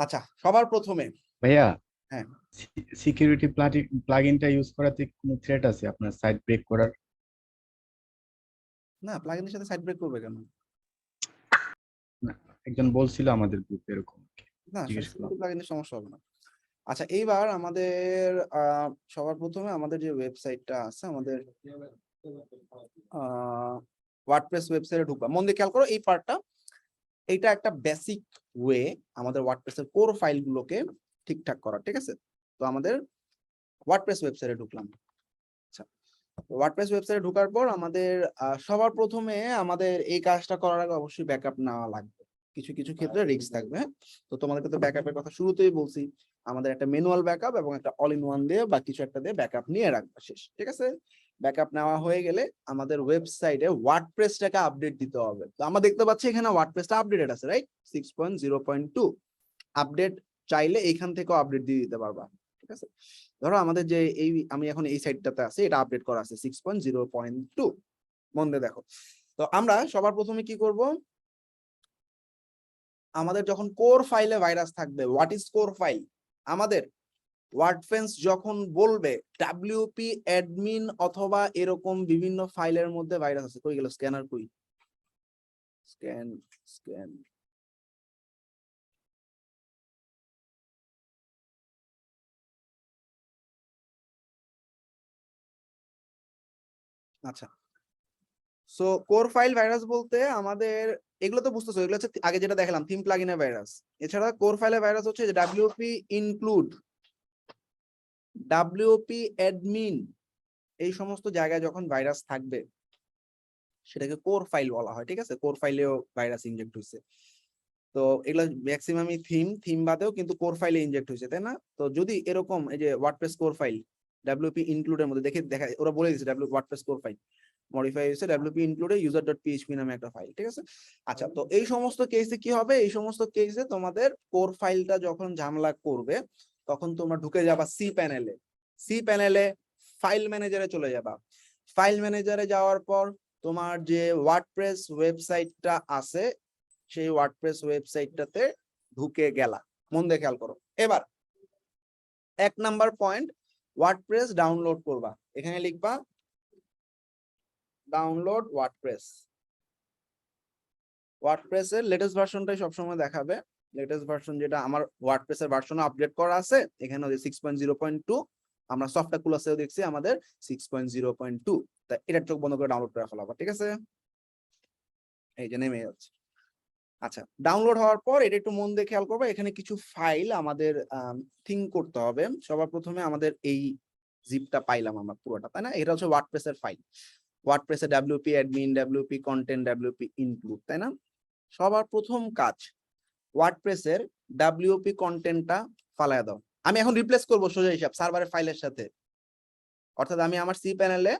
আচ্ছা, সবার প্রথমে ভাইয়া, হ্যাঁ সিকিউরিটি প্লাগইনটা ইউজ করাতে কোনো থ্রেট আছে আপনার সাইট ব্রেক করার? না, প্লাগইনের সাথে সাইড ব্রেক করবে কেন? না, একজন বলছিল আমাদের গ্রুপে এরকম, না, জিজ্ঞেস করলাম। সিকিউরিটি প্লাগইনের সমস্যা হবে না। আচ্ছা, এইবার আমাদের সবার প্রথমে আমাদের যে ওয়েবসাইটটা আছে, আমাদের ওয়ার্ডপ্রেস ওয়েবসাইটে ঢুকবা। মন দিয়ে খেয়াল করো এই পার্টটা। এইটা একটা বেসিক ওয়ে আমাদের ওয়ার্ডপ্রেসের কোর ফাইলগুলোকে ঠিকঠাক করা, ঠিক আছে? তো আমাদের ওয়ার্ডপ্রেস ওয়েবসাইটে ঢুকলাম। আচ্ছা, ওয়ার্ডপ্রেস ওয়েবসাইটে ঢোকার পর আমাদের সবার প্রথমে আমাদের এই কাজটা করার আগে অবশ্যই ব্যাকআপ নেওয়া লাগবে। কিছু কিছু ক্ষেত্রে রিস্ক থাকবে। তো তোমাদেরকে তো ব্যাকআপের কথা শুরুতেই বলছি, আমাদের একটা ম্যানুয়াল ব্যাকআপ এবং একটা অল ইন ওয়ান দিয়ে বা কিছু একটা দিয়ে ব্যাকআপ নিয়ে রাখবা শেষ, ঠিক আছে? ব্যাকআপ নেওয়া হয়ে গেলে আমাদের ওয়েবসাইটে ওয়ার্ডপ্রেসটাকে আপডেট দিতে হবে। তো আমরা দেখতে পাচ্ছি এখানে ওয়ার্ডপ্রেসটা আপডেটেড আছে, রাইট? 6.0.2 আপডেট চাইলে এইখান থেকেও আপডেট দিয়ে দিতে পারবা, ঠিক আছে? ধরো আমাদের যে এই আমি এখন এই সাইটটাতে আছে, এটা আপডেট করা আছে 6.0.2। মন দিয়ে দেখো। তো আমরা সবার প্রথমে কি করব, আমাদের যখন কোর ফাইলে ভাইরাস থাকবে, হোয়াট ইজ কোর ফাইল? আমাদের ওয়ার্ডপ্রেস যখন বলবে ডাব্লিউপি অ্যাডমিন অথবা এরকম বিভিন্ন ফাইলের মধ্যে ভাইরাস আছে, কই গেল স্ক্যানার? কই স্ক্যান স্ক্যান আচ্ছা, সো কোর ফাইল ভাইরাস বলতে আমাদের এগুলো তো বুঝতেছো, এগুলো হচ্ছে আগে যেটা দেখালাম থিম প্লাগইনের ভাইরাস। এছাড়া কোর ফাইলের ভাইরাস হচ্ছে যে ডাব্লিউপি ইনক্লুড, ডাব্লিউপি অ্যাডমিন, এই সমস্ত জায়গায় যখন ভাইরাস থাকবে সেটাকে কোর ফাইল বলা হয়, ঠিক আছে? কোর ফাইলেও ভাইরাস ইনজেক্ট হয়েছে। তো এগুলো ম্যাক্সিমামই থিম বাদেও কিন্তু কোর ফাইলে ইনজেক্ট হয়েছে, তাই না? তো যদি এরকম এই যে ওয়ার্ডপ্রেস কোর ফাইল ডাব্লিউপি ইনক্লুডের মধ্যে দেখা ওরা বলে দিয়েছে ওয়ার্ডপ্রেস কোর ফাইল মডিফাই হয়েছে ডাব্লিউপি ইনক্লুডে user.php নামে একটা ফাইল, ঠিক আছে? আচ্ছা, তো এই সমস্ত কেসে কি হবে? এই সমস্ত কেসে তোমাদের কোর ফাইলটা যখন ঝামেলা করবে তখন তোমরা ঢুকে যাবা সি প্যানেলে। সি প্যানেলে ফাইল ম্যানেজারে চলে যাবা। ফাইল ম্যানেজারে যাওয়ার পর তোমার যে ওয়ার্ডপ্রেস ওয়েবসাইটটা আছে সেই ওয়ার্ডপ্রেস ওয়েবসাইটটাতে ঢুকে গেলা। মন দিয়ে খেয়াল করো। এবার 1 নাম্বার পয়েন্ট, ওয়ার্ডপ্রেস ডাউনলোড করবা। এখানে লিখবা ডাউনলোড ওয়ার্ডপ্রেস। ওয়ার্ডপ্রেসের লেটেস্ট ভার্সনটাই সবসময় দেখাবে। লেটেস্ট ভার্সন যেটা আমার ওয়ার্ডপ্রেসের ভার্সন আপডেট করা আছে এখানে 6.0.2, আমরা সফটওয়্যার ক্লাসেও দেখছি আমাদের 6.0.2। তাই এটার চোখ বন্ধ করে ডাউনলোড করে ফেলাবা, ঠিক আছে? এই যে নেমে যাচ্ছে। আচ্ছা, ডাউনলোড হওয়ার পর এটা একটু মন দিয়ে খেয়াল করবো, এখানে কিছু ফাইল আমাদের থিঙ্ক করতে হবে। সবার প্রথমে আমাদের এই জিপটা পাইলাম আমরা পুরোটা, তাই না? এটা হচ্ছে ওয়ার্ডপ্রেসের ফাইল। ওয়ার্ডপ্রেসে WP admin, WP content, WP include, তাই না? সবার প্রথম কাজ ওয়ার্ডপ্রেসের ডাব্লিউপি কন্টেন্টটা ফালায় দাও। আমি এখন রিপ্লেস করব সোজা হিসাব সার্ভারের ফাইলের সাথে, অর্থাৎ আমি আমার সি প্যানেলে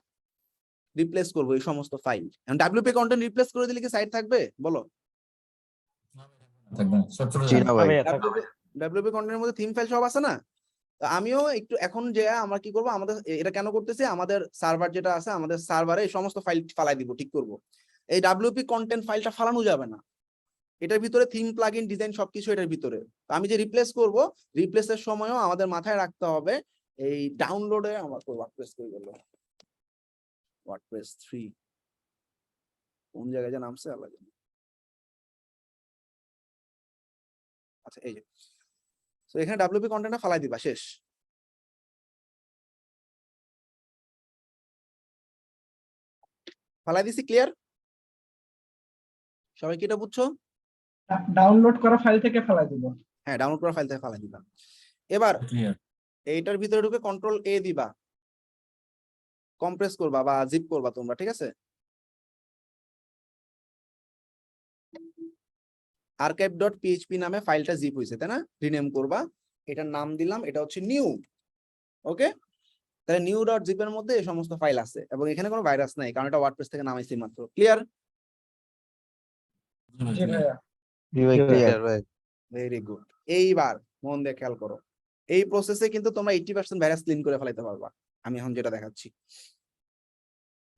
রিপ্লেস করব এই সমস্ত ফাইল। এখন ডাব্লিউপি কন্টেন্ট রিপ্লেস করে দিলে কি সাইট থাকবে? বলো। ডাব্লিউপি কন্টেন্টের মধ্যে থিম ফাইল সব আছে না? আমিও একটু এখন যে আমরা কি করব, আমাদের এটা কেন করতেছি, আমাদের সার্ভার যেটা আছে আমাদের সার্ভারে এই সমস্ত ফাইল ফালাই দিব, ঠিক করব। এই ডাব্লিউপি কন্টেন্ট ফাইলটা ফালানো যাবে না, এটার ভিতরে থিম প্লাগইন ডিজাইন সবকিছু এটার ভিতরে। আমি যে রিপ্লেস করব, রিপ্লেসের সময়ও আমাদের মাথায় রাখতে হবে এই ডাউনলোডে আমার ওয়ার্ডপ্রেস করে গেল ওয়ার্ডপ্রেস 3 কোন জায়গায় যে নামছে আল্লাহ জানে। আচ্ছা, এই যে তো এখানে ডাব্লিউপি কন্টেন্টটা ফালাই দিবা, শেষ। ফালাই দিছি, ক্লিয়ার? সবাই কি এটা বুঝছো? ডাউনলোড করা ফাইল থেকে ফেলাই দিব। হ্যাঁ, ডাউনলোড করা ফাইল থেকে ফালাই দিবা। এবার এইটার ভিতরে ঢুকে কন্ট্রোল এ দিবা, কম্প্রেস করবা বা জিপ করবা তোমরা, ঠিক আছে? archive.php নামে ফাইলটা জিপ হয়েছে, তাই না? রিনেম করবা, এটার নাম দিলাম, এটা হচ্ছে নিউ। ওকে, তাহলে new.zip এর মধ্যে এই সমস্ত ফাইল আছে এবং এখানে কোনো ভাইরাস নাই কারণ এটা ওয়ার্ডপ্রেস থেকে নামাইছি মাত্র। ক্লিয়ার? Very good. এইবার মন দিয়ে খেয়াল করো, এই প্রসেসে কিন্তু তোমরা 80% ভাইরাস ক্লিন করে ফেলাইতে পারবা, আমি এখন যেটা দেখাচ্ছি।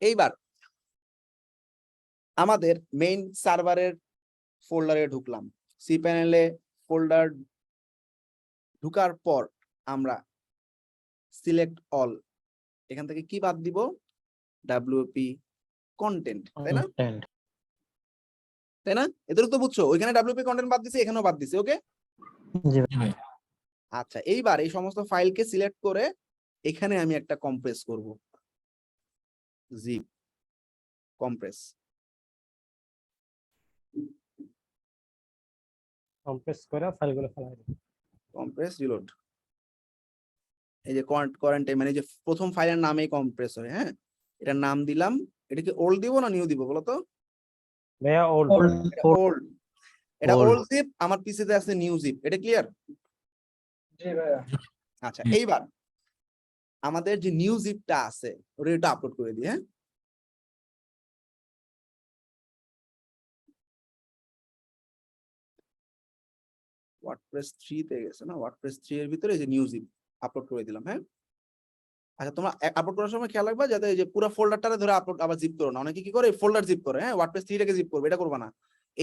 এইবার আমাদের মেইন সার্ভারের ফোল্ডারে ঢুকলাম, সি প্যানেলে ফোল্ডার ঢুকার পর আমরা সিলেক্ট অল, এখান থেকে কি বাদ দিব, ডাব্লিউপি কন্টেন্ট, তাই না? তাই না? এদের তো বুঝছো, ওইখানে ডাব্লিউপি কন্টেন্ট বাদ দিছি, এখানেও বাদ দিছি। ওকে, জি ভাই। আচ্ছা এইবার এই সমস্ত ফাইলকে সিলেক্ট করে এখানে আমি একটা কম্প্রেস করব, জিপ কম্প্রেস। কম্প্রেস করে ফাইলগুলো ফেলাই দিই। কম্প্রেস রিলোড, এই যে কোয়ারেন্টাইন মানে যে প্রথম ফাইলের নামেই কম্প্রেস হয়। হ্যাঁ, এটার নাম দিলাম, এটা কি ওল্ড দিব না নিউ দিব বলো তো? ভাইয়া ওল্ড। ওল্ড, এটা ওল্ড জিপ, আমার পিসিতে আছে নিউ জিপ, এটা ক্লিয়ার? জি ভাইয়া। আচ্ছা এইবার আমাদের যে নিউ জিপটা আছে ওটা একটু আপলোড করে দিই। হ্যাঁ, ওয়ার্ডপ্রেস 3 তে গেছে না, ওয়ার্ডপ্রেস 3 এর ভিতরে এই যে নিউ জিপ আপলোড করে দিলাম। হ্যাঁ, আচ্ছা তোমরা আপলোড করার সময় খেয়াল রাখবা যাতে এই যে পুরো ফোল্ডারটারে ধরে আপলোড আবার জিপ করো না। অনেকে কি করে ফোল্ডার জিপ করে, হ্যাঁ ওয়ার্ডপ্রেস 3 টাকে জিপ করবে, এটা করবা না।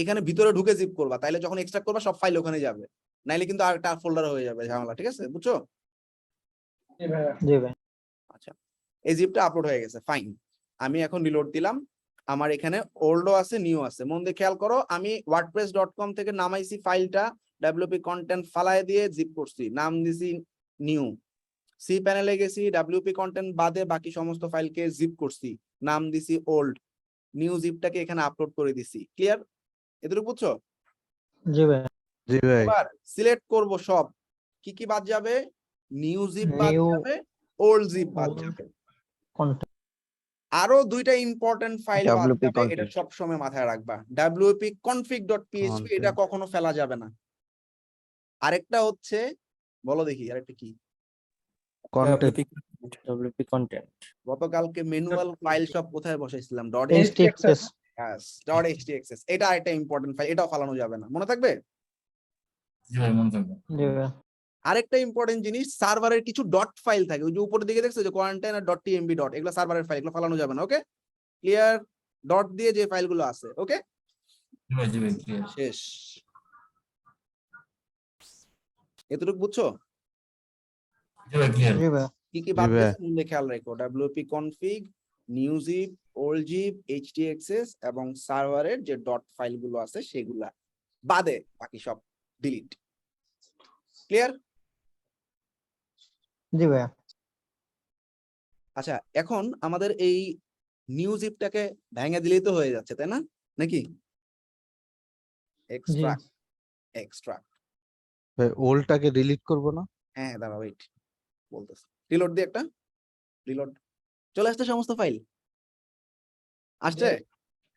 এখানে ভিতরে ঢুকে জিপ করবা, তাইলে যখন এক্সট্রাক্ট করবা সব ফাইল ওখানে যাবে, নাইলে কিন্তু আরেকটা ফোল্ডার হয়ে যাবে ঝামেলা। ঠিক আছে, বুঝছো? জি ভাইয়া। জি ভাই। আচ্ছা এই জিপটা আপলোড হয়ে গেছে, ফাইন। আমি এখন রিলোড দিলাম, আমার এখানে ওল্ডও আছে নিউ আছে। মন দিয়ে খেয়াল করো, আমি wordpress.com থেকে নামাইছি ফাইলটা, ডাব্লিউপি কন্টেন্ট ফালায় দিয়ে জিপ করছি, নাম দিছি নিউ। সি প্যানেলে গেছি, ডাব্লিউপি কন্টেন্ট বাদে বাকি সমস্ত ফাইলকে জিপ করছি, নাম দিছি ওল্ড। নিউ জিপটাকে এখানে আপলোড করে দিছি। ক্লিয়ার? এতটুকু বুঝছো? জি ভাই। জি ভাই। এবার সিলেক্ট করব সব, কি কি বাদ যাবে, নিউ জিপ বাদ New, যাবে, ওল্ড জিপ বাদ old, যাবে। content। আরো দুইটা ইম্পর্টেন্ট ফাইল বাদ WP যাবে, এটা config। সব সময় মাথায় রাখবা। wp-config.php, এটা কখনো ফেলা যাবে না। আরেকটা হচ্ছে, বলো দেখি আরেকটা কি? WP content। গতকালকে ম্যানুয়াল ফাইল সব কোথায় বসাইছিলাম, HTXS। .htxs, এটা আরেকটা ইম্পর্টেন্ট ফাইল, এটাও ফালানো যাবে না, মনে থাকবে? জি ভাই। আরেকটা ইম্পর্টেন্ট জিনিস, সার্ভারের কিছু ডট ফাইল থাকে, ওই যে উপরের দিকে দেখছো যে কোয়ারেন্টাইন আর .tmb ডট, এগুলো সার্ভারের ফাইল, এগুলো ফালানো যাবে না। Okay clear? ডট দিয়ে যে ফাইলগুলো আছে। ওকে শেষ, এতটুকু বুঝছো? জি ভাই। কি কি বাদ গেছে মনে খেয়াল রেখো, wp config, new zip, old zip, htxs এবং সার্ভারের যে ডট ফাইলগুলো আছে সেগুলা বাদে বাকি সব ডিলিট। ক্লিয়ার? জি ভাই। আচ্ছা এখন আমাদের এই নিউ জিপটাকে ভেঙে দিলেই তো হয়ে যাচ্ছে, তাই না? নাকি এক্সট্রাক্ট, এক্সট্রাক্ট ভাই ওল্ডটাকে ডিলিট করব না? হ্যাঁ দাঁড়া ওয়েট বলতেছি, রিলোড দিয়ে একটা রিলোড, চলে আসছে সমস্ত ফাইল আসছে।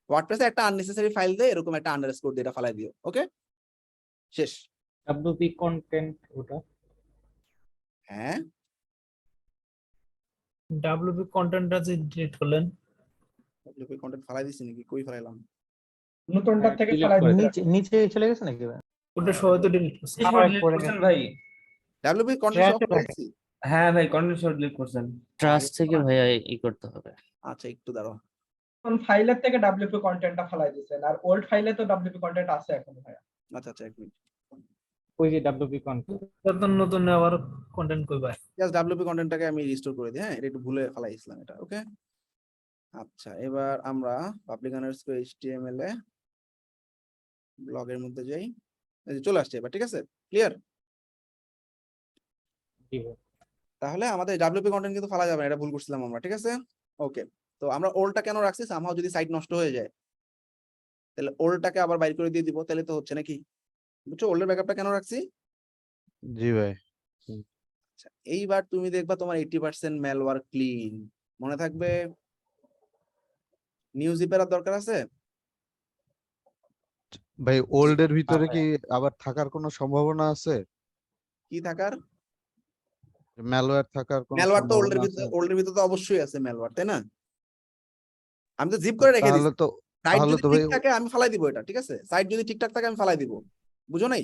ওয়ার্ডপ্রেসে একটা আননেসেসারি ফাইল দিয়ে এরকম একটা আন্ডারস্কোর দিয়ে এটা ফালাই দিও। ওকে শেষ। WP content ওটা। হ্যাঁ WP content আছে ডিলিট করলেন। WP কন্টেন্ট ফালাই দিছি নাকি, কই ফালাইলাম? নতুনটা থেকে ফেলাই দিতে। নিচে নিচে চলে গেছে নাকি ভাই? ওটা সবাই তো ডিলিট করছে। ভাই WP কন্টেন্ট সব ফালাইছি। হ্যাঁ ভাই কন্টেন্ট সব ডিলিট করছেন। ট্রাস্ট থেকে ভাইয়া ই করতে হবে। আচ্ছা একটু দাঁড়াও, কোন ফাইলের থেকে ডব্লিউপি কন্টেন্টটা ফেলাই দিয়েছেন, আর ওল্ড ফাইলে তো ডব্লিউপি কন্টেন্ট আছে এখন ভাইয়া। আচ্ছা আচ্ছা এক মিনিট, ওই যে WP content। নতুন নতুন আবার কন্টেন্ট কইবা। জাস্ট WP কন্টেন্টটাকে আমি রিস্টোর করে দিই। হ্যাঁ এটা একটু ভুলে ফালাইছিলাম এটা। ওকে আচ্ছা এবার আমরা পাবলিক আন্ডারস্কোর HTML এ ব্লগের মধ্যে যাই, এই যে চলে আসছে এবার। ঠিক আছে ক্লিয়ার? জি ভাই। তাহলে আমাদের WP কন্টেন্ট কিন্তু ফালা যাবে না, এটা ভুল করছিলাম আমরা। ঠিক আছে ওকে, তো আমরা ওল্ডটা কেন রাখছি, সামহাও যদি সাইট নষ্ট হয়ে যায় তাহলে ওল্ডটাকে আবার বাইর করে দিয়ে দিব, তাহলে তো হচ্ছে নাকি? বুঝছো ওল্ডের ব্যাকআপটা কেন রাখছি? জি ভাই। আচ্ছা এইবার তুমি দেখবা তোমার 80% ম্যালওয়্যার ক্লিন, মনে থাকবে। নিউ জিপের আর দরকার আছে? ভাই ওল্ড এর ভিতরে কি আবার থাকার কোনো সম্ভাবনা আছে? কি থাকার? ম্যালওয়্যার থাকার কোনো ম্যালওয়্যার তো সম্ভাবনা আছে? ওল্ডের ভিতরে তো অবশ্যই আছে ম্যালওয়্যার, তাই না? আমি তো জিপ করে রেখে দিচ্ছি, সাইট যদি ঠিক থাকে আমি ফালাই দিব এটা। ঠিক আছে সাইট যদি ঠিকঠাক থাকে আমি ফালাই দিব, বুঝো নাই?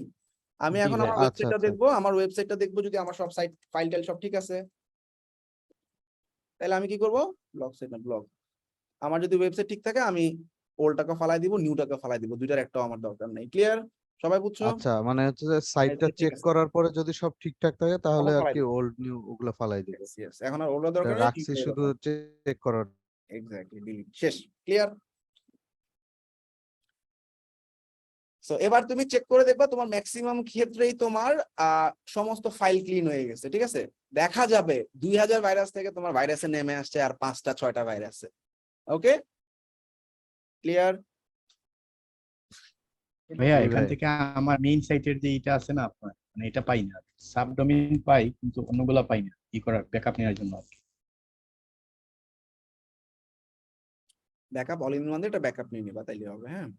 আমি এখন আমার ওয়েবসাইটটা দেখবো, আমার ওয়েবসাইটটা দেখবো, যদি আমার সব সাইট ফাইল টাইল সব ঠিক আছে তাহলে আমি কি করব, ব্লগ সাইট না ব্লগ, আমার যদি ওয়েবসাইট ঠিক থাকে আমি ওল্ডটাকে ফালাই দিব, নিউটাকে ফালাই দিব, দুইটার একটাও আমার দরকার নেই। ক্লিয়ার? সবাই বুঝছো? আচ্ছা মানে হচ্ছে যে সাইটটা ঠিক চেক আছে। করার পরে যদি সব ঠিকঠাক থাকে তাহলে আর ফালাই কি দিব। ওল্ড নিউ ওগুলো ফালাই দিব। Yes, yes. এখন আর ওল্ডের দরকার নেই, রাখছি শুধু চেক করার। Exactly delete. শেষ। ক্লিয়ার? সো এবার তুমি চেক করে দেখবা তোমার ম্যাক্সিমাম ক্ষেত্রেই তোমার সমস্ত ফাইল ক্লিন হয়ে গেছে, ঠিক আছে? দেখা যাবে 2000 ভাইরাস থেকে তোমার ভাইরাসে নেমে আসছে আর 5টা 6টা ভাইরাসে। ওকে, ক্লিয়ার? ভাইয়া জি এখান ভাই। থেকে আমার মেইন সাইটের যে এটা আছে না আপনার, মানে এটা পাই না, সাবডোমেইন পাই কিন্তু অন্যগুলা পাই না, কি করার ব্যাকআপ নেওয়ার জন্য আর কি। ব্যাকআপ অল ইন ওয়ান দিয়ে এটা ব্যাকআপ নিয়ে নিবা, তাইলে হবে। হ্যাঁ,